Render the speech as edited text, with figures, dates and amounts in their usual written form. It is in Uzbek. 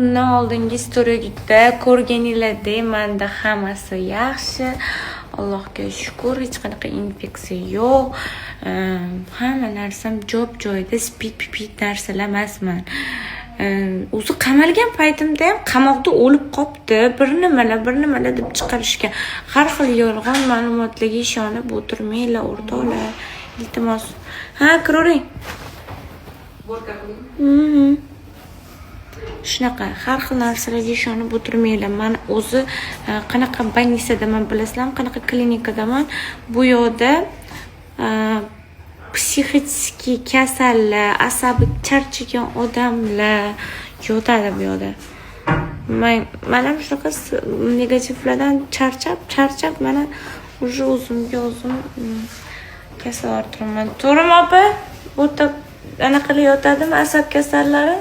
Bundan oldingi storiyaga ko'rganinglardek menda hammasi yaxshi. Allohga shukr, hech qanaqa infeksiya yo'q. Hamma narsam job-joyida, spid narsalar emasman. O'zi qamalgan paytimda ham qamoqda o'lib qopti. Bir nimalar deb chiqarishgan. Har xil yolg'on ma'lumotlarga ishonib o'tirmanglar, o'rtoqlar. Iltimos. Ha, kiravering. Shunaqa har xil narsalarga ishonib o'tirmanglar. Men o'zi qanaqa больницadaman bilasizlarmi, qanaqa klinikadaman. Bu yoqda psixik kasallar, asabi charchagan odamlar yotadi bu yoqda. Men ham shunaqa negativlardan charchab mana уже o'zimga o'zim kasal ortiraman. To'g'rimi opa? O'ta anaqa yotadimi asab kasallari?